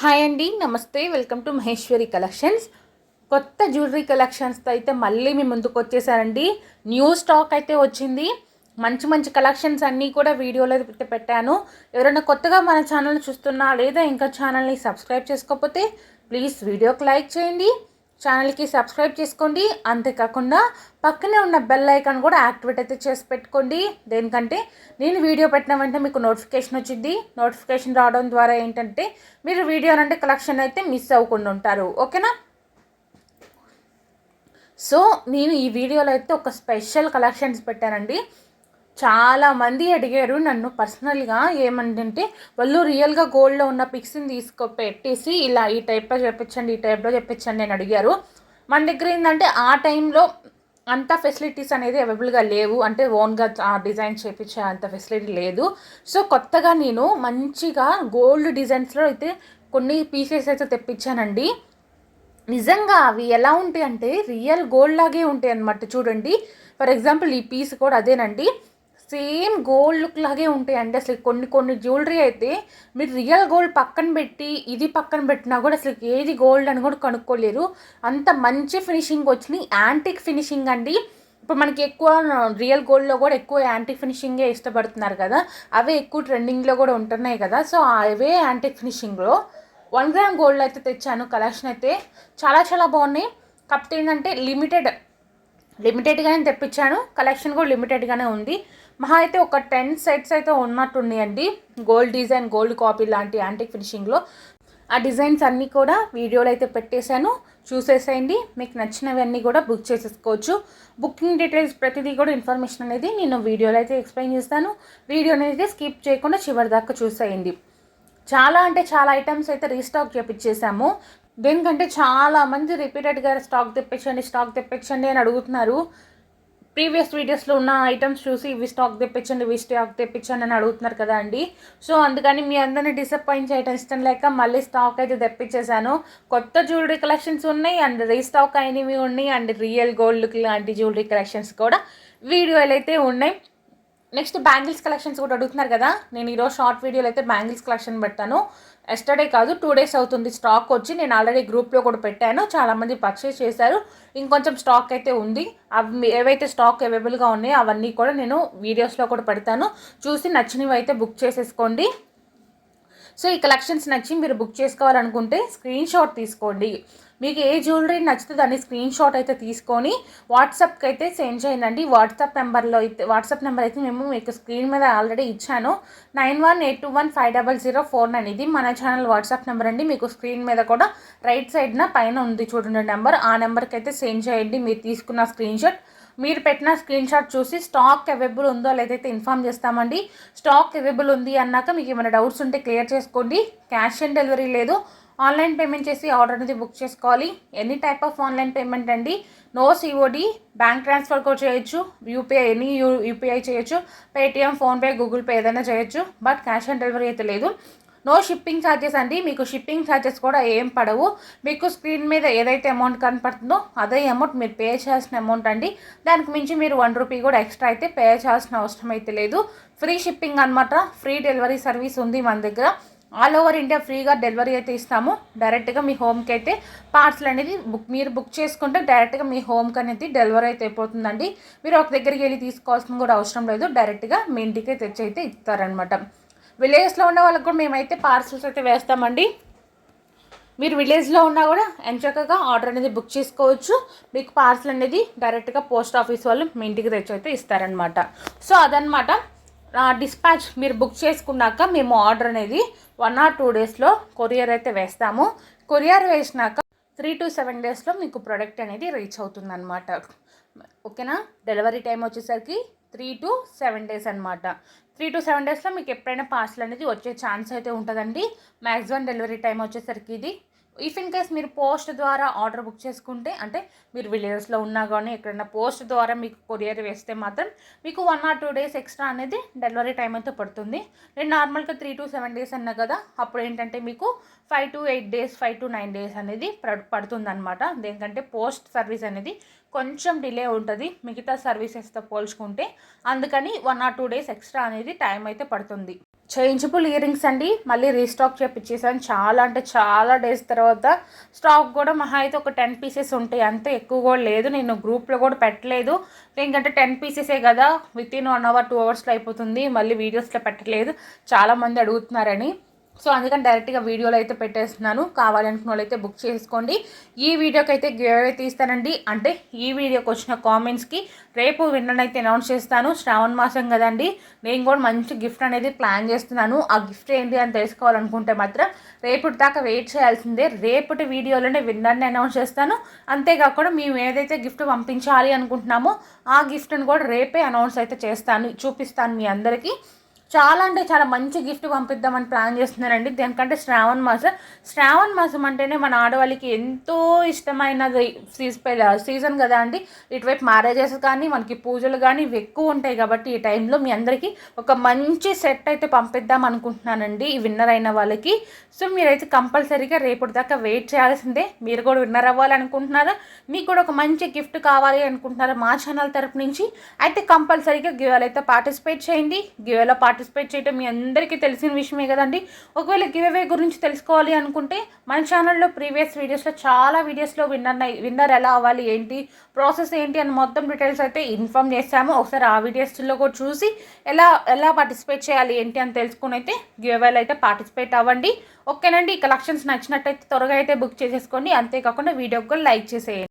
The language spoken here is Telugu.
హాయ్ అండి, నమస్తే. Welcome to Maheshwari collections. కొత్త జ్యువెలరీ కలెక్షన్స్తో అయితే మళ్ళీ మీ ముందుకు వచ్చేసారండి. న్యూ స్టాక్ అయితే వచ్చింది. మంచి మంచి కలెక్షన్స్ అన్నీ కూడా వీడియోలో అయితే పెట్టాను. ఎవరైనా కొత్తగా మన ఛానల్ చూస్తున్నా లేదా ఇంకా ఛానల్ని సబ్స్క్రైబ్ చేసుకోకపోతే ప్లీజ్ వీడియోకి లైక్ చేయండి, ఛానల్కి సబ్స్క్రైబ్ చేసుకోండి. అంతేకాకుండా పక్కనే ఉన్న బెల్ ఐకాన్ కూడా యాక్టివేట్ అయితే చేసి పెట్టుకోండి. దేనికంటే నేను వీడియో పెట్టిన వెంటనే మీకు నోటిఫికేషన్ వచ్చింది. నోటిఫికేషన్ రావడం ద్వారా ఏంటంటే మీరు వీడియో అంటే కలెక్షన్ అయితే మిస్ అవ్వకుండా ఉంటారు. ఓకేనా? సో నేను ఈ వీడియోలో అయితే ఒక స్పెషల్ కలెక్షన్స్ పెట్టానండి. చాలామంది అడిగారు నన్ను పర్సనల్గా, ఏమంటే వాళ్ళు రియల్గా గోల్డ్లో ఉన్న పిక్స్ని పెట్టేసి ఇలా ఈ టైప్లో చెప్పించండి, ఈ టైప్లో చెప్పించండి అని అడిగారు. మన దగ్గర ఏంటంటే ఆ టైంలో అంత ఫెసిలిటీస్ అనేది అవైలబుల్గా లేవు, అంటే ఓన్గా డిజైన్ చేయించే అంత ఫెసిలిటీ లేదు. సో కొత్తగా నేను మంచిగా గోల్డ్ డిజైన్స్లో అయితే కొన్ని పీసెస్ అయితే తెప్పించానండి. నిజంగా అవి ఎలా ఉంటాయి అంటే రియల్ గోల్డ్ లాగే ఉంటాయి అన్నమాట. చూడండి, ఫర్ ఎగ్జాంపుల్ ఈ పీస్ కూడా అదేనండి, సేమ్ గోల్డ్ లుక్ లాగే ఉంటాయండి. అసలు కొన్ని కొన్ని జ్యువెలరీ అయితే మీరు రియల్ గోల్డ్ పక్కన పెట్టి ఇది పక్కన పెట్టినా కూడా అసలు ఏది గోల్డ్ అని కూడా కనుక్కోలేరు. అంత మంచి ఫినిషింగ్ వచ్చినాయి. యాంటిక్ ఫినిషింగ్ అండి. ఇప్పుడు మనకి ఎక్కువ రియల్ గోల్డ్లో కూడా ఎక్కువ యాంటిక్ ఫినిషింగే ఇష్టపడుతున్నారు కదా, అవే ఎక్కువ ట్రెండింగ్లో కూడా ఉంటున్నాయి కదా. సో అవే యాంటిక్ ఫినిషింగ్లో 1 గ్రామ్ గోల్డ్ అయితే తెచ్చాను. కలెక్షన్ అయితే చాలా చాలా బాగున్నాయి. కాకపోతే ఏంటంటే లిమిటెడ్గానే తెప్పించాను. కలెక్షన్ కూడా లిమిటెడ్గానే ఉంది. మహా అయితే ఒక 10 సెట్స్ అయితే ఉన్నట్టున్నాయండి. గోల్డ్ డిజైన్, గోల్డ్ కాపీ లాంటి యాంటిక్ ఫినిషింగ్లో ఆ డిజైన్స్ అన్నీ కూడా వీడియోలో అయితే పెట్టేశాను, చూసేసేయండి. మీకు నచ్చినవన్నీ కూడా బుక్ చేసేసుకోవచ్చు. బుకింగ్ డీటెయిల్స్ ప్రతిదీ కూడా ఇన్ఫర్మేషన్ అనేది నేను వీడియోలో అయితే ఎక్స్ప్లెయిన్ చేస్తాను. వీడియో అనేది స్కిప్ చేయకుండా చివరి దాకా చూసేయండి. చాలా అంటే చాలా ఐటమ్స్ అయితే రీస్టాక్ చేపించేసాము. దేనికంటే చాలామంది రిపీటెడ్గా స్టాక్ తెప్పించండి అని అడుగుతున్నారు. ప్రీవియస్ వీడియోస్లో ఉన్న ఐటమ్స్ చూసి ఇవి స్టాక్ తెప్పించండి అని అడుగుతున్నారు కదా అండి. సో అందుకని మీ అందరినీ డిసప్పాయింట్ చేయడం ఇష్టం లేక మళ్ళీ స్టాక్ అయితే తెప్పించేసాను. కొత్త జ్యువెలరీ కలెక్షన్స్ ఉన్నాయి, అండ్ రీస్టాక్ అయినవి ఉన్నాయి, అండ్ రియల్ గోల్డ్ లాంటి జ్యువెలరీ కలెక్షన్స్ కూడా వీడియోలు అయితే ఉన్నాయి. నెక్స్ట్ బ్యాంగిల్స్ కలెక్షన్స్ కూడా అడుగుతున్నారు కదా. నేను ఈరోజు షార్ట్ వీడియోలో అయితే బ్యాంగిల్స్ కలెక్షన్ పెట్టాను. ఎస్టర్డే కాదు, 2 డేస్ అవుతుంది స్టాక్ వచ్చి. నేను ఆల్రెడీ గ్రూప్లో కూడా పెట్టాను, చాలామంది పర్చేస్ చేశారు. ఇంకొంచెం స్టాక్ అయితే ఉంది. అవి ఏవైతే స్టాక్ అవైలబుల్గా ఉన్నాయో అవన్నీ కూడా నేను వీడియోస్లో కూడా పెడతాను. చూసి నచ్చినవి అయితే బుక్ చేసేసుకోండి. సో ఈ కలెక్షన్స్ నచ్చి మీరు బుక్ చేసుకోవాలనుకుంటే స్క్రీన్ షాట్ తీసుకోండి. మీకు ఏ జ్యువెలరీ నచ్చితే దాన్ని స్క్రీన్ షాట్ అయితే తీసుకొని వాట్సాప్కి అయితే సెండ్ చేయండి. వాట్సాప్ నెంబర్ అయితే మేము మీకు స్క్రీన్ మీద ఆల్రెడీ ఇచ్చాను. 9182150049 ఇది మన ఛానల్ వాట్సాప్ నెంబర్ అండి. మీకు స్క్రీన్ మీద కూడా రైట్ సైడ్న పైన ఉంది చూడండి నెంబర్. ఆ నెంబర్కి అయితే సెండ్ చేయండి మీరు తీసుకున్న స్క్రీన్ షాట్. మీరు పెట్టిన స్క్రీన్ షాట్ చూసి స్టాక్ అవైలబుల్ ఉందో లేదైతే ఇన్ఫామ్ చేస్తామండి. స్టాక్ అవైలబుల్ ఉంది అన్నాక మీకు ఏమైనా డౌట్స్ ఉంటే క్లియర్ చేసుకోండి. క్యాష్ ఆన్ డెలివరీ లేదు, ఆన్లైన్ పేమెంట్ చేసి ఆర్డర్ అనేది బుక్ చేసుకోవాలి. Any type of online payment అండి. నో సిఓడి, బ్యాంక్ ట్రాన్స్ఫర్ కూడా చేయొచ్చు, యూపీఐ చేయొచ్చు, పేటిఎం, ఫోన్పే, గూగుల్ పే ఏదైనా చేయొచ్చు. బట్ క్యాష్ ఆన్ డెలివరీ అయితే లేదు. నో షిప్పింగ్ ఛార్జెస్ అండి. మీకు షిప్పింగ్ ఛార్జెస్ కూడా ఏం పడవు. మీకు స్క్రీన్ మీద ఏదైతే అమౌంట్ కనపడుతుందో అదే అమౌంట్ మీరు పే చేయాల్సిన అమౌంట్ అండి. దానికి మించి మీరు 1 రూపీ కూడా ఎక్స్ట్రా అయితే పే చేయాల్సిన అవసరం అయితే లేదు. ఫ్రీ షిప్పింగ్ అనమాట. ఫ్రీ డెలివరీ సర్వీస్ ఉంది మన దగ్గర. ఆల్ ఓవర్ ఇండియా ఫ్రీగా డెలివరీ అయితే ఇస్తాము. డైరెక్ట్గా మీ హోమ్కి అయితే పార్సల్ అనేది మీరు బుక్ చేసుకుంటే డైరెక్ట్గా మీ హోమ్కి అనేది డెలివరీ అయితే అయిపోతుందండి. మీరు ఒక దగ్గరికి వెళ్ళి తీసుకోవాల్సిన కూడా అవసరం లేదు, డైరెక్ట్గా మీ ఇంటికే తెచ్చి అయితే ఇస్తారనమాట. విలేజ్లో ఉన్న వాళ్ళకి కూడా మేమైతే పార్సల్స్ అయితే వేస్తామండి. మీరు విలేజ్లో ఉన్నా కూడా ఎంచక్కగా ఆర్డర్ అనేది బుక్ చేసుకోవచ్చు. మీకు పార్సల్ అనేది డైరెక్ట్గా పోస్ట్ ఆఫీస్ వాళ్ళు మీ ఇంటికి తెచ్చి అయితే ఇస్తారనమాట. సో అదనమాట డిస్పాచ్. మీరు బుక్ చేసుకున్నాక మేము ఆర్డర్ అనేది 1 or 2 డేస్లో కొరియర్ అయితే వేస్తాము. కొరియర్ వేసినాక 3 to 7 డేస్లో మీకు ప్రోడక్ట్ అనేది రీచ్ అవుతుందన్నమాట. ఓకేనా? డెలివరీ టైం వచ్చేసరికి 3 to 7 డేస్ అనమాట. 3 to 7 డేస్లో మీకు ఎప్పుడైనా పార్సల్ అనేది వచ్చే ఛాన్స్ అయితే ఉంటుందండి. మ్యాక్సిమం డెలివరీ టైం వచ్చేసరికి ఇది. ఇఫ్ ఇన్ కేస్ మీరు పోస్ట్ ద్వారా ఆర్డర్ బుక్ చేసుకుంటే, అంటే మీరు విలేజ్లో ఉన్నా కానీ ఎక్కడైనా పోస్ట్ ద్వారా మీకు కొరియర్ వేస్తే మాత్రం మీకు 1 or 2 డేస్ ఎక్స్ట్రా అనేది డెలివరీ టైం అయితే పడుతుంది. నేను నార్మల్గా 3 to 7 డేస్ అన్నా కదా, అప్పుడు ఏంటంటే మీకు 5 to 8 డేస్, 5 to 9 డేస్ అనేది పడుతుంది అనమాట. దేనికంటే పోస్ట్ సర్వీస్ అనేది కొంచెం డిలే ఉంటుంది మిగతా సర్వీసెస్తో పోల్చుకుంటే. అందుకని 1 or 2 డేస్ ఎక్స్ట్రా అనేది టైం అయితే పడుతుంది. చేంజబుల్ ఇయర్ రింగ్స్ అండి. మళ్ళీ రీస్టాక్ చేపించేసాను. చాలా అంటే చాలా డేస్ తర్వాత. స్టాక్ కూడా మహా అయితే ఒక 10 పీసెస్ ఉంటాయి అంతే, ఎక్కువ కూడా లేదు. నేను గ్రూప్లో కూడా పెట్టలేదు, ఎందుకంటే 10 పీసెసే కదా, వితిన్ 1 అవర్ 2 అవర్స్లో అయిపోతుంది. మళ్ళీ వీడియోస్లో పెట్టలేదు, చాలామంది అడుగుతున్నారని. సో అందుకని డైరెక్ట్గా వీడియోలో అయితే పెట్టేస్తున్నాను. కావాలనుకున్న వాళ్ళు అయితే బుక్ చేసుకోండి. ఈ వీడియోకి అయితే గివ్ అవే తీస్తానండి. అంటే ఈ వీడియోకి వచ్చిన కామెంట్స్కి రేపు విన్నర్ అయితే అనౌన్స్ చేస్తాను. శ్రావణ మాసం కదండి, నేను కూడా మంచి గిఫ్ట్ అనేది ప్లాన్ చేస్తున్నాను. ఆ గిఫ్ట్ ఏంటి అని తెలుసుకోవాలనుకుంటే మాత్రం రేపటి దాకా వెయిట్ చేయాల్సిందే. రేపటి వీడియోలోనే విన్నర్ని అనౌన్స్ చేస్తాను. అంతేకాకుండా మేము ఏదైతే గిఫ్ట్ పంపించాలి అనుకుంటున్నామో ఆ గిఫ్ట్ని కూడా రేపే అనౌన్స్ అయితే చేస్తాను, చూపిస్తాను మీ అందరికీ. చాలా అంటే చాలా మంచి గిఫ్ట్ పంపిద్దామని ప్లాన్ చేస్తున్నానండి. దేనికంటే శ్రావణ మాసం అంటేనే మన ఆడవాళ్ళకి ఎంతో ఇష్టమైనది సీజన్ కదా అండి. ఇటువైపు మ్యారేజెస్ కానీ మనకి పూజలు కానీ ఇవి ఎక్కువ ఉంటాయి కాబట్టి ఈ టైంలో మీ అందరికీ ఒక మంచి సెట్ అయితే పంపిద్దాం అనుకుంటున్నానండి ఈ విన్నర్ అయిన వాళ్ళకి. సో మీరైతే కంపల్సరీగా రేపటి దాకా వెయిట్ చేయాల్సిందే. మీరు కూడా విన్నర్ అవ్వాలనుకుంటున్నారా, మీకు కూడా ఒక మంచి గిఫ్ట్ కావాలి అనుకుంటున్నారా మా ఛానల్ తరపు నుంచి, అయితే కంపల్సరీగా గివేలో అయితే పార్టిసిపేట్ చేయండి. గివేలో పార్టిసిపేట్ చేయడం మీ అందరికీ తెలిసిన విషయమే కదండి. ఒకవేళ గివ్ అవే గురించి తెలుసుకోవాలి అనుకుంటే మన ఛానల్లో ప్రీవియస్ వీడియోస్లో చాలా వీడియోస్లో విన్నర్ ఎలా అవ్వాలి, ఏంటి ప్రాసెస్ ఏంటి అని మొత్తం డీటెయిల్స్ అయితే ఇన్ఫామ్ చేస్తాము. ఒకసారి ఆ వీడియోస్లో కూడా చూసి ఎలా పార్టిసిపేట్ చేయాలి ఏంటి అని తెలుసుకుని అయితే గివ్ అవేలో అయితే పార్టిసిపేట్ అవ్వండి. ఓకేనండి. ఈ కలెక్షన్స్ నచ్చినట్టయితే త్వరగా అయితే బుక్ చేసేసుకోండి. అంతేకాకుండా వీడియోకి కూడా లైక్ చేసేయండి.